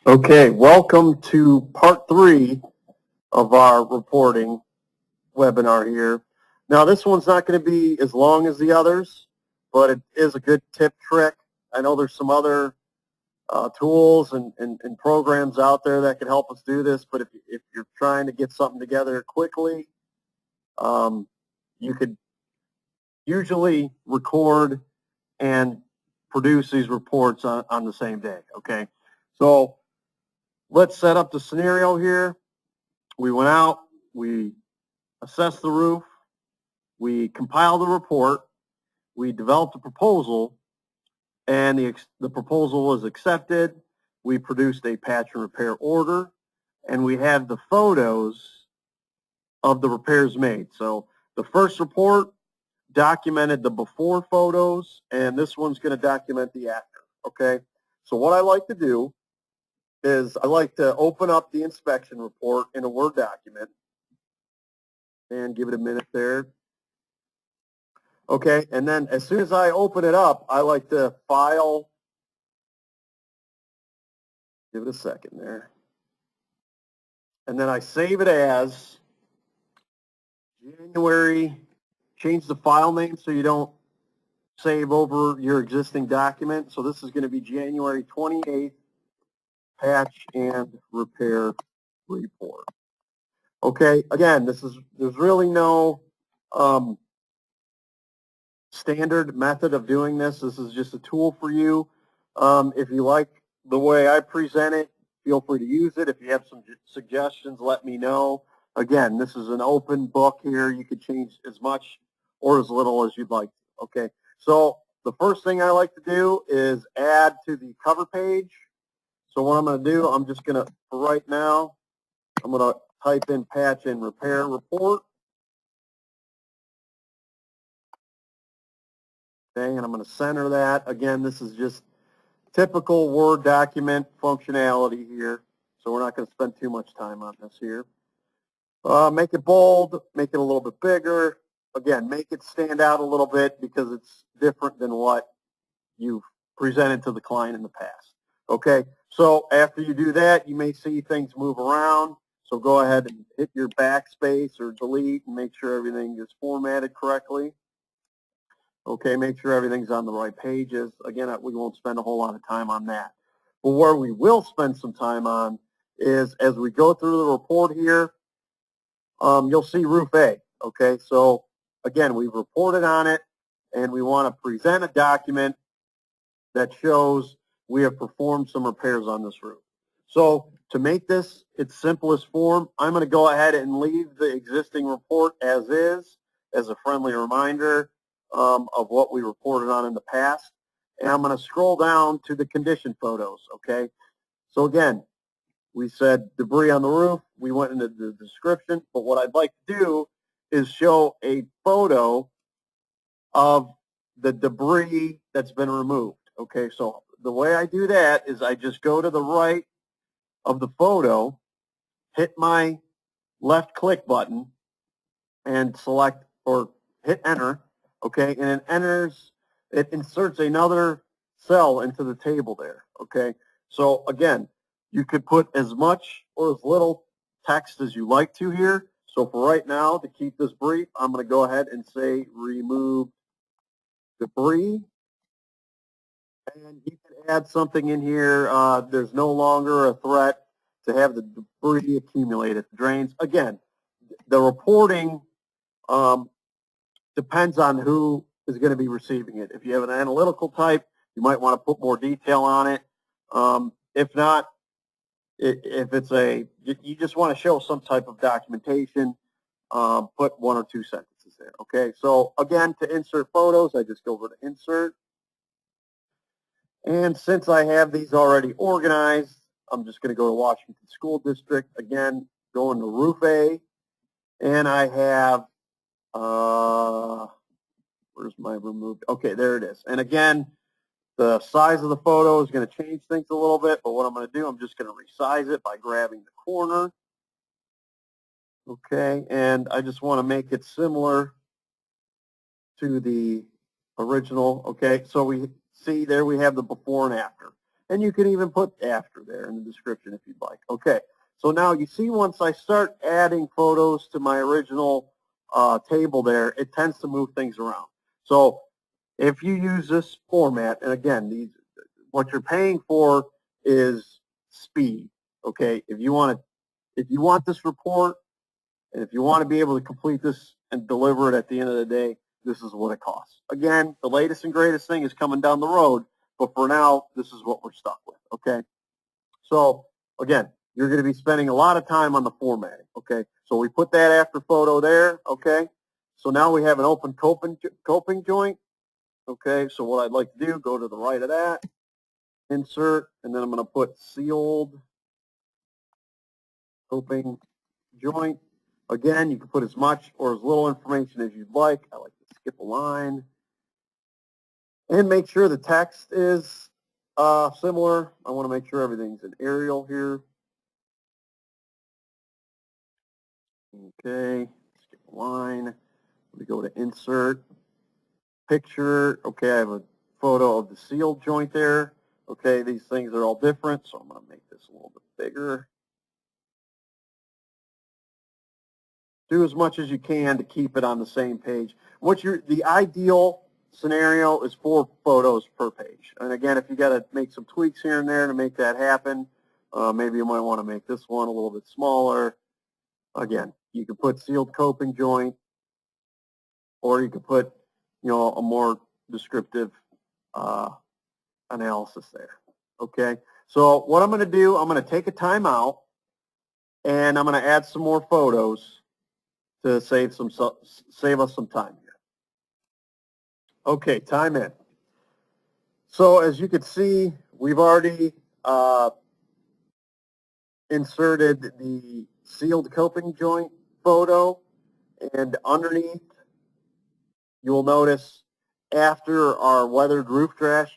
Okay, welcome to part 3 of our reporting webinar here. Now this one's not going to be as long as the others, but it is a good tip trick. I know there's some other tools and programs out there that can help us do this, but if you're trying to get something together quickly, you could usually record and produce these reports on the same day, okay? So let's set up the scenario here. We went out, we assessed the roof, we compiled the report, we developed a proposal, and the proposal was accepted. We produced a patch and repair order, and we have the photos of the repairs made. So the first report documented the before photos, and this one's going to document the after, okay? So what I like to do is I like to open up the inspection report in a Word document and give it a minute there. Okay, and then as soon as I open it up, I like to file, give it a second there, and then I save it as January, change the file name so you don't save over your existing document. So this is going to be January 28th patch and repair report. Okay, again, there's really no standard method of doing this. This is just a tool for you. If you like the way I present it, feel free to use it. If you have some suggestions, let me know. Again, this is an open book here. You could change as much or as little as you'd like. Okay, so the first thing I like to do is add to the cover page. So what I'm going to do, I'm just going to, for right now, I'm going to type in patch and repair report. Okay, and I'm going to center that. Again, this is just typical Word document functionality here, so we're not going to spend too much time on this here. Make it bold, make it a little bit bigger. Again, make it stand out a little bit because it's different than what you've presented to the client in the past. Okay, so after you do that, you may see things move around, so go ahead and hit your backspace or delete and make sure everything is formatted correctly. Okay, make sure everything's on the right pages. Again, we won't spend a whole lot of time on that. But where we will spend some time on is as we go through the report here, you'll see roof A. Okay, so again, we've reported on it, and we want to present a document that shows we have performed some repairs on this roof. So to make this its simplest form, I'm going to go ahead and leave the existing report as is, as a friendly reminder of what we reported on in the past. And I'm going to scroll down to the condition photos, okay? So again, we said debris on the roof. We went into the description. But what I'd like to do is show a photo of the debris that's been removed, okay? So the way I do that is I just go to the right of the photo, hit my left click button, and select or hit enter, okay, and it inserts another cell into the table there, okay. So again, you could put as much or as little text as you like to here. So for right now, to keep this brief, I'm going to go ahead and say remove debris, and you can add something in here. There's no longer a threat to have the debris accumulate at the drains. Again, the reporting depends on who is going to be receiving it. If you have an analytical type, you might want to put more detail on it. If not, if it's you just want to show some type of documentation, put 1 or 2 sentences there. Okay, so again, to insert photos, I just go over to insert. And since I have these already organized, I'm just going to go to Washington School District. Again, go into Roof A, and I have, where's my removed? Okay, there it is. And again, the size of the photo is going to change things a little bit, but what I'm going to do, I'm just going to resize it by grabbing the corner. Okay, and I just want to make it similar to the original. Okay, so we see there we have the before and after. and you can even put after there in the description if you'd like. Okay, so now you see once I start adding photos to my original table there, it tends to move things around. So if you use this format, and again, what you're paying for is speed. Okay, if you want this report, and if you want to be able to complete this and deliver it at the end of the day, this is what it costs. Again, the latest and greatest thing is coming down the road, but for now, this is what we're stuck with, okay? So, again, you're going to be spending a lot of time on the formatting, okay? So we put that after photo there, okay? So now we have an open coping joint, okay? So what I'd like to do, go to the right of that, insert, and then I'm going to put sealed coping joint. Again, you can put as much or as little information as you'd like. I like to skip a line. And make sure the text is similar. I want to make sure everything's in Arial here. Okay, skip a line. We go to insert, picture. Okay, I have a photo of the sealed joint there. Okay, these things are all different, so I'm going to make this a little bit bigger. Do as much as you can to keep it on the same page. The ideal scenario is 4 photos per page. And again, if you got to make some tweaks here and there to make that happen, maybe you might want to make this one a little bit smaller. Again, you can put sealed coping joint, or you can put, a more descriptive analysis there. Okay. So what I'm going to do, I'm going to take a time out, and I'm going to add some more photos to save us some time here. Okay, time in. So as you can see, we've already inserted the sealed coping joint photo, and underneath you'll notice after our weathered roof drain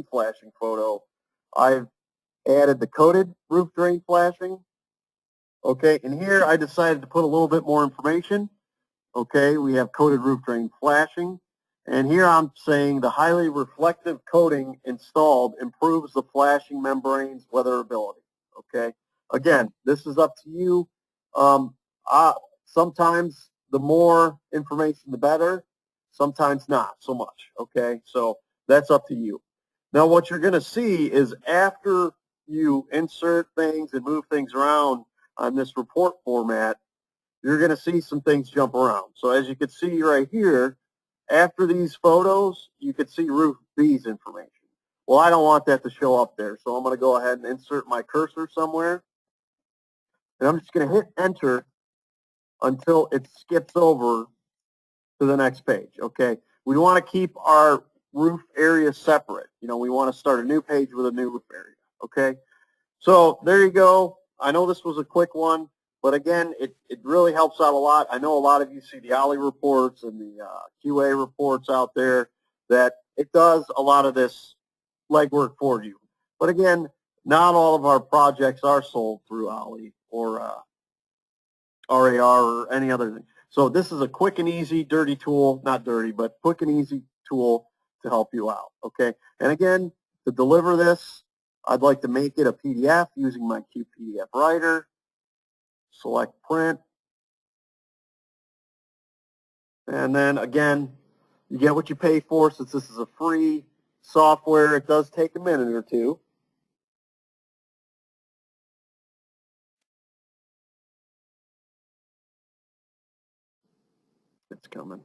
flashing photo, I've added the coated roof drain flashing. Okay, and here I decided to put a little bit more information. Okay, we have coated roof drain flashing. And here I'm saying the highly reflective coating installed improves the flashing membrane's weatherability. Okay, again, this is up to you. Sometimes the more information, the better. Sometimes not so much. Okay, so that's up to you. Now, what you're going to see is after you insert things and move things around on this report format, you're going to see some things jump around. So as you can see right here, after these photos, you can see roof B's information. Well, I don't want that to show up there, so I'm going to go ahead and insert my cursor somewhere. And I'm just going to hit enter until it skips over to the next page, okay? We want to keep our roof area separate. We want to start a new page with a new roof area, okay? So there you go. I know this was a quick one, but again, it really helps out a lot. I know a lot of you see the OLLI reports and the QA reports out there, that it does a lot of this legwork for you. But again, not all of our projects are sold through OLLI or RAR or any other thing. So this is a quick and easy, dirty tool, not dirty, but quick and easy tool to help you out, okay? And again, to deliver this, I'd like to make it a PDF using my QPDF writer. Select print. And then again, you get what you pay for. Since this is a free software, it does take a minute or two. It's coming.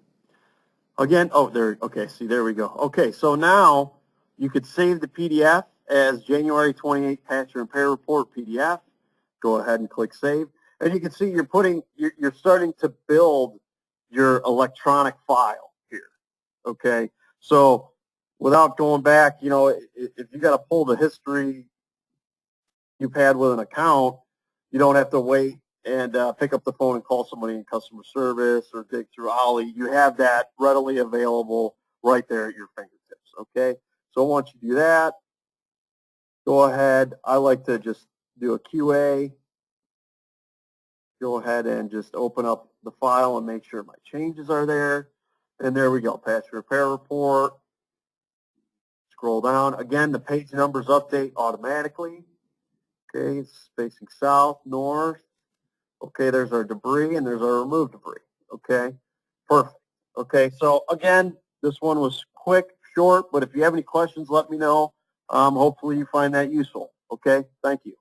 Again, oh, there, okay, see, there we go. Okay, so now you could save the PDF as January 28 patch and repair report PDF. Go ahead and click save. And you can see you're starting to build your electronic file here, okay? So without going back, if you got to pull the history you've had with an account, you don't have to wait and pick up the phone and call somebody in customer service or dig through OLLI. You have that readily available right there at your fingertips, okay? So once you do that, go ahead. I like to just do a QA. Go ahead and just open up the file and make sure my changes are there. And there we go, patch repair report. Scroll down. Again, the page numbers update automatically. Okay, it's facing south, north. Okay, there's our debris and there's our removed debris. Okay, perfect. Okay, so again, this one was quick, short, but if you have any questions, let me know. Hopefully you find that useful. Okay, thank you.